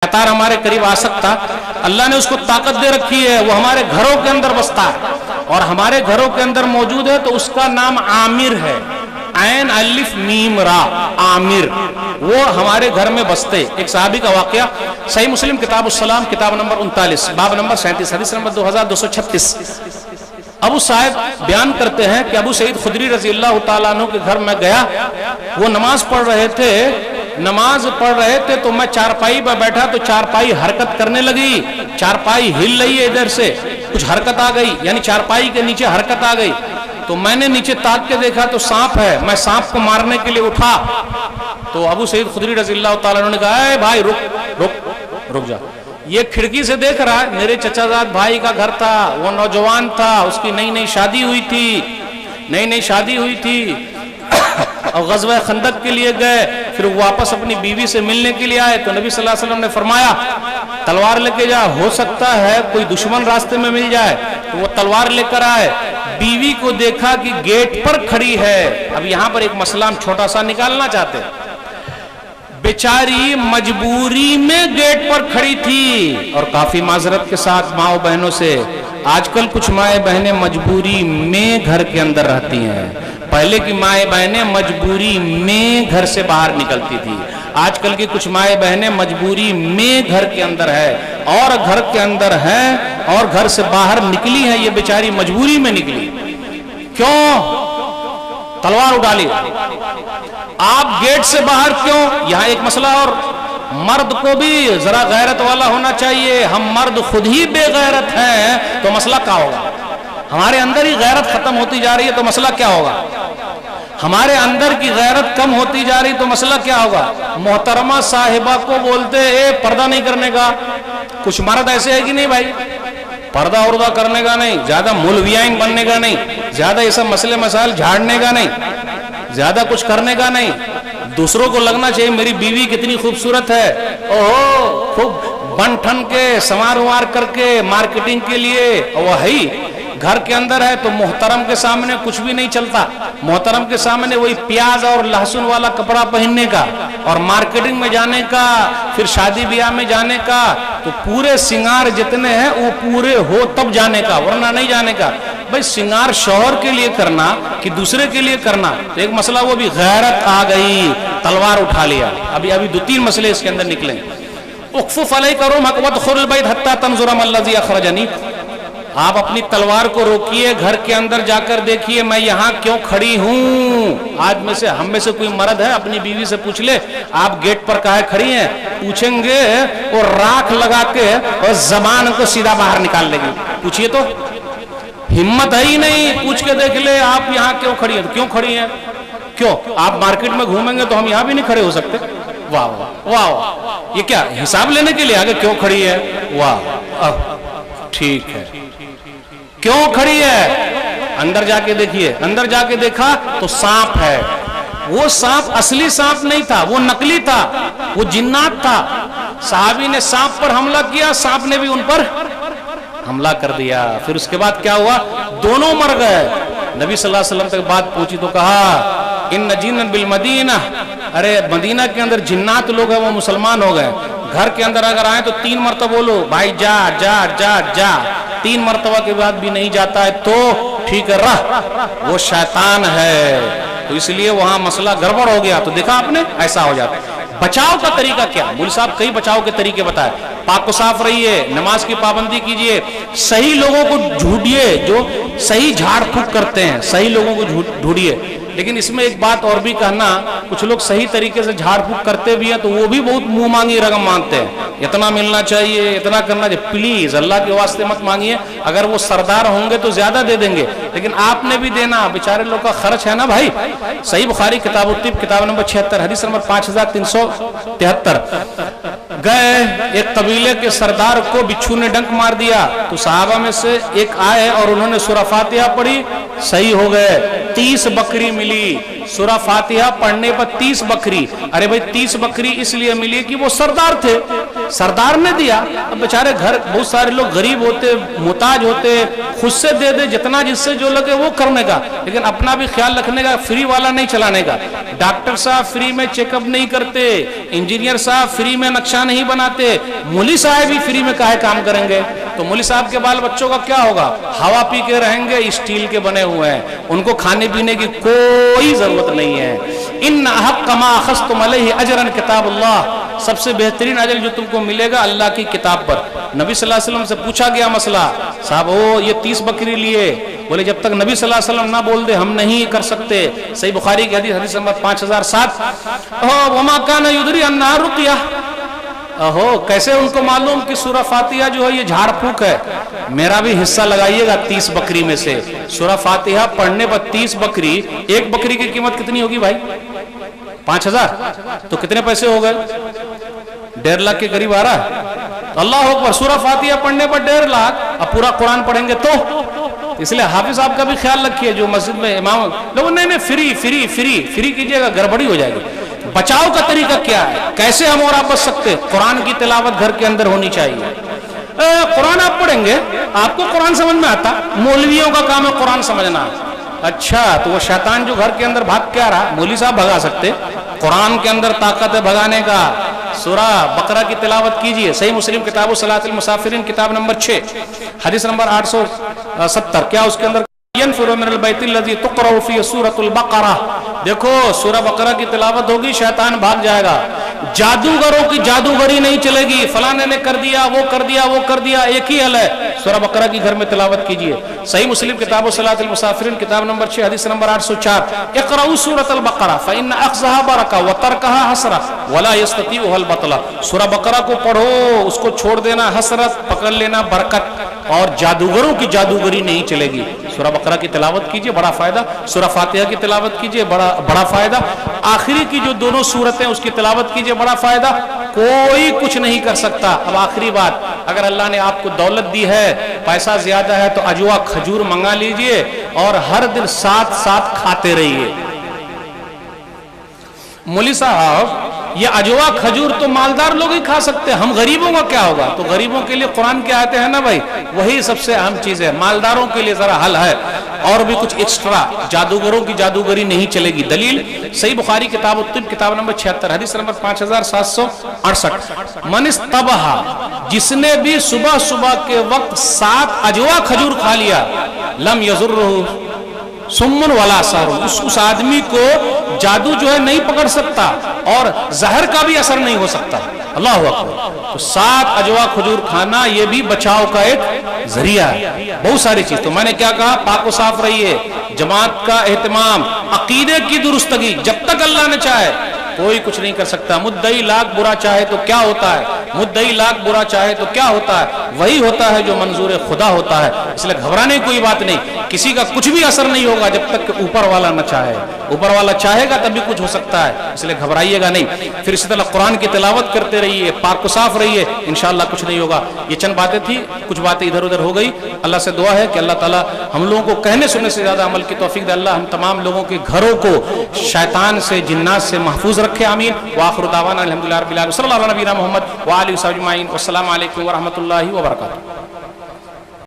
शैतान हमारे करीब आ सकता, अल्लाह ने उसको ताकत दे रखी है, वो हमारे घरों के अंदर बसता है और हमारे घरों के अंदर मौजूद है। तो उसका नाम आमिर है, ऐन अलिफ मीम रा, आमिर। वो हमारे घर में बसते। एक सहाबी का वाकया, सही मुस्लिम किताब उस्सलाम, किताब नंबर 39, बाब नंबर 37, हदीस नंबर 2236। अबू साहिब बयान करते हैं कि अबू सईद खुदरी रजी अल्लाह तआला अन्हु के घर में गया। वो नमाज पढ़ रहे थे तो मैं चारपाई पर बैठा तो चारपाई हरकत करने लगी, चारपाई हिल रही है, इधर से कुछ हरकत आ गई, यानी चारपाई के नीचे हरकत आ गई। तो मैंने नीचे ताक के देखा तो सांप है, मैं सांप को मारने के लिए उठा तो अबू सईद खुदरी रजी अल्लाह तआला अन्हु ने कहा, ए भाई रुक जा। ये खिड़की से देख रहा है, मेरे चचाजाद भाई का घर था, वो नौजवान था, उसकी नई शादी हुई थी और ग़ज़वा खंदक के लिए गए, फिर वापस अपनी बीवी से मिलने के लिए आए। तो नबी सल्लल्लाहु अलैहि वसल्लम ने फरमाया तलवार लेके जा, हो सकता है कोई दुश्मन रास्ते में मिल जाए। तो वो तलवार लेकर आए, बीवी को देखा कि गेट पर खड़ी है। अब यहाँ पर एक मसला हम छोटा सा निकालना चाहते हैं। बेचारी मजबूरी में गेट पर खड़ी थी और काफी माजरत के साथ माओ बहनों से, आजकल कुछ माए बहनें मजबूरी में घर के अंदर रहती हैं। पहले की माए बहनें मजबूरी में घर से बाहर निकलती थी, आजकल की कुछ माए बहनें मजबूरी में घर के अंदर है और घर के अंदर है और घर से बाहर निकली है। ये बेचारी मजबूरी में निकली, क्यों? तलवार उठा ली। आप गेट से बाहर क्यों? यहां एक मसला और, मर्द को भी जरा गैरत वाला होना चाहिए। हम मर्द खुद ही बेगैरत हैं तो मसला क्या होगा? हमारे अंदर ही गैरत खत्म होती जा रही है तो मसला क्या होगा? हमारे अंदर की गैरत कम होती जा रही तो मसला क्या होगा? मोहतरमा साहिबा को बोलते ए पर्दा नहीं करने का। कुछ मर्द ऐसे है कि नहीं भाई, पर्दा उर्दा करने का नहीं, ज्यादा मुलवियाइन बनने का नहीं, ज्यादा ये सब मसले मसाइल झाड़ने का नहीं, ज्यादा कुछ करने का नहीं। दूसरों को लगना चाहिए मेरी बीवी कितनी खूबसूरत है, ओहो, खूब बन ठन के संवार उवार करके मार्केटिंग के लिए। वही घर के अंदर है तो मोहतरम के सामने कुछ भी नहीं चलता। मोहतरम के सामने वही प्याज और लहसुन वाला कपड़ा पहनने का और मार्केटिंग में जाने का, फिर शादी ब्याह में जाने का। तो पूरे सिंगार जितने हैं वो पूरे हो तब जाने का, वरना नहीं जाने का। भाई सिंगार शौहर के लिए करना कि दूसरे के लिए करना, तो एक मसला वो भी गैरत आ गई, तलवार उठा लिया। अभी 2-3 मसले इसके अंदर निकले। उख्फुफ अलैका रुमहक वदखुल बैत हत्ता तंजुरा मल्लज़ी अखरजनी। आप अपनी तलवार को रोकिए, घर के अंदर जाकर देखिए मैं यहाँ क्यों खड़ी हूँ। आज में से हम में से कोई मर्द है अपनी बीवी से पूछ ले आप गेट पर काहे खड़ी हैं, पूछेंगे और राख लगा के और जबान को सीधा बाहर निकाल लेंगे। पूछिए तो, हिम्मत है ही नहीं। पूछ के देख ले आप यहाँ क्यों खड़ी हैं, तो क्यों खड़ी हैं? क्यों? आप मार्केट में घूमेंगे तो हम यहाँ भी नहीं खड़े हो सकते? वाह वाह वाह, ये क्या हिसाब लेने के लिए आगे क्यों खड़ी है? वाह, ठीक है, क्यों खड़ी है? अंदर जाके देखिए। अंदर जाके देखा तो सांप है। वो सांप असली सांप नहीं था, वो नकली था, वो जिन्नात था। साहबी ने सांप पर हमला किया, सांप ने भी उन पर हमला कर दिया। फिर उसके बाद क्या हुआ? दोनों मर गए। नबी सल्लल्लाहु अलैहि वसल्लम तक बात पहुंची तो कहा इन जिन्न बिल मदीना, अरे मदीना के अंदर जिन्नात लोग हैं वो मुसलमान हो गए। घर के अंदर अगर आए तो 3 मरतबा बोलो भाई जा जा जा जा। 3 मरतबा के बाद भी नहीं जाता है तो ठीक है रह, वो शैतान है। तो इसलिए वहां मसला गड़बड़ हो गया। तो देखा आपने, ऐसा हो जाता है। बचाव का तरीका क्या? मौलवी साहब कई बचाव के तरीके बताए। पाक को साफ रहिए, नमाज की पाबंदी कीजिए, सही लोगों को ढूंढिए जो सही झाड़ फूक करते हैं, सही लोगों को ढूंढिए। लेकिन इसमें एक बात और भी कहना, कुछ लोग सही तरीके से झाड़ फूक करते भी हैं तो वो भी बहुत मुंह मांगी रकम मांगते हैं, इतना मिलना चाहिए, इतना करना चाहिए। प्लीज अल्लाह के वास्ते मत मांगिए। अगर वो सरदार होंगे तो ज्यादा दे देंगे, लेकिन आपने भी देना, बेचारे लोग का खर्च है ना भाई। सही बुखारी किताब तिब, किताब नंबर 76, हदीस नंबर 5373। गए एक कबीले के सरदार को बिच्छू ने डंक मार दिया। तो सहाबा में से एक आए और उन्होंने सूरह फातिहा पढ़ी صحیح ہو گئے. 30 بکری ملی سورہ فاتحہ پڑھنے پر 30 بکری. ارے بھائی 30 بکری اس لیے ملی کہ وہ سردار تھے, سردار نے دیا. اب بیچارے گھر بہت سارے لوگ غریب ہوتے, محتاج ہوتے, خود سے دے دے جتنا جس سے جو لگے وہ کرنے کا, لیکن اپنا بھی خیال رکھنے کا, فری والا نہیں چلانے کا. ڈاکٹر صاحب فری میں چیک اپ نہیں کرتے, انجینئر صاحب فری میں نقشہ نہیں بناتے, مولوی صاحب بھی فری میں کاہے کام کریں گے؟ تو مولوی صاحب کے بال بچوں کا کیا ہوگا؟ ہوا پی کے رہیں گے, اسٹیل کے بنے ہوئے ہیں, ان کو کھانے پینے کی کوئی ضرورت نہیں ہے. ان احق ما اخذتم علیہ اجرا کتاب اللہ, سب سے بہترین اجر جو تم کو ملے گا اللہ کی کتاب پر. نبی صلی اللہ علیہ وسلم سے پوچھا گیا مسئلہ, صاحب یہ 30 بکری لیے, بولے جب تک نبی صلی اللہ علیہ وسلم نہ بول دے ہم نہیں کر سکتے. صحیح بخاری کی حدیث, حدیث نمبر 5007. وما کان یدری انہا رقیہ, کیسے ان کو معلوم کہ سورہ فاتحہ جو ہے یہ جھاڑ پھونک ہے؟ میرا بھی حصہ لگائیے گا 30 بکری میں سے. سورہ فاتحہ پڑھنے پر 30 بکری, ایک بکری کی قیمت کتنی ہوگی بھائی؟ 5000. تو کتنے پیسے ہو گئے؟ 1.5 لاکھ کے قریب آ رہا ہے. اللہ اکبر, سورہ فاتحہ پڑھنے پر 1.5 لاکھ. اب پورا قرآن پڑھیں گے تو اس لیے حافظ صاحب کا بھی خیال رکھیے, جو مسجد میں امام لوگ نہیں فری فری فری فری کیجیے گا, گڑبڑی ہو جائے گی. بچاؤ کا طریقہ کیا ہے؟ کیسے ہم اور آپ بچ سکتے؟ قرآن کی تلاوت گھر کے اندر ہونی چاہیے. قرآن آپ پڑھیں گے, آپ کو قرآن سمجھ میں آتا, مولویوں کا کام ہے قرآن سمجھنا. اچھا, تو وہ شیطان جو گھر کے اندر بھاگ کے آ رہا, مولوی صاحب بھگا سکتے؟ قرآن کے اندر طاقت ہے بھگانے کا. سورہ بقرہ کی تلاوت کیجئے. صحیح مسلم کتاب صلاۃ المسافرین کتاب نمبر 6 حدیث نمبر 870. کیا اس کے اندر ينفر من البيت الذي تقرأ فيه سورة البقرہ, دیکھو سورہ بقرہ کی تلاوت ہوگی, شیطان بھاگ جائے گا. جادوگروں کی جادوگری نہیں چلے گی, فلانے نے کر دیا وہ کر دیا وہ کر دیا, ایک ہی حل ہے, سورہ بقرہ کی گھر میں تلاوت کیجئے. صحیح مسلم کتاب صلاۃ المسافرین کتاب نمبر 6 حدیث نمبر 804. اقرأوا سورة البقرہ فإن أخذها برکہ وترکها حسرہ ولا يستطيعها البطلہ. سورہ بقرہ کو پڑھو, اس کو چھوڑ دینا حسرت, پکڑ لینا برکت, اور جادوگروں کی جادوگری نہیں چلے گی. سورہ بقرہ کی تلاوت کیجئے, بڑا فائدہ. سورہ فاتحہ کی تلاوت کیجئے, بڑا فائدہ. آخری کی جو دونوں سورتیں اس کی تلاوت کیجئے, بڑا فائدہ. کوئی کچھ نہیں کر سکتا. اب آخری بات, اگر اللہ نے آپ کو دولت دی ہے, پیسہ زیادہ ہے, تو اجوا کھجور منگا لیجئے اور ہر دن ساتھ ساتھ کھاتے رہیے. مولی صاحب یہ اجوا کھجور تو مالدار لوگ ہی کھا سکتے ہیں, ہم غریبوں کا کیا ہوگا؟ تو غریبوں کے لیے قرآن کے آتے ہیں نا بھائی, وہی سب سے اہم چیز ہے. مالداروں کے لیے ذرا حل ہے, اور بھی کچھ ایکسٹرا. جادوگروں کی جادوگری نہیں چلے گی. دلیل صحیح بخاری کتاب الطب کتاب نمبر 76 حدیث نمبر 5768. من استبحا, جس نے بھی صبح صبح کے وقت 7 اجوا کھجور کھا لیا, لم یضرہ سمن ولا سحر, اس آدمی کو جادو جو ہے نہیں پکڑ سکتا, اور زہر کا بھی اثر نہیں ہو سکتا. اللہ اکبر. تو 7 اجوا کھجور کھانا یہ بھی بچاؤ کا ایک ذریعہ ہے. بہت ساری چیز. تو میں نے کیا کہا, پاک و صاف رہیے, جماعت کا اہتمام, عقیدے کی درستگی. جب تک اللہ نے چاہے کوئی کچھ نہیں کر سکتا. مدعی لاکھ برا چاہے تو کیا ہوتا ہے؟ مدعی لاکھ برا چاہے تو کیا ہوتا ہے؟ وہی ہوتا ہے جو منظور خدا ہوتا ہے. اس لیے گھبرانے کی کوئی بات نہیں, کسی کا کچھ بھی اثر نہیں ہوگا جب تک کہ اوپر والا نہ چاہے. اوپر والا چاہے گا تب بھی کچھ ہو سکتا ہے, اس لیے گھبرائیے گا نہیں. پھر اسی طرح قرآن کی تلاوت کرتے رہیے, پاک و صاف رہیے, انشاءاللہ کچھ نہیں ہوگا. یہ چند باتیں تھی, کچھ باتیں ادھر ادھر ہو گئی. اللہ سے دعا ہے کہ اللہ تعالیٰ ہم لوگوں کو کہنے سننے سے زیادہ عمل کی توفیق دے. اللہ ہم تمام لوگوں کے گھروں کو شیطان سے, جنات سے محفوظ رکھے. آمین. وآخر دعوانا الحمدللہ رب العالمین. صلی اللہ علیہ نبینا محمد وآلہ وصحبہ اجمعین. والسلام علیکم ورحمۃ اللہ وبرکاتہ.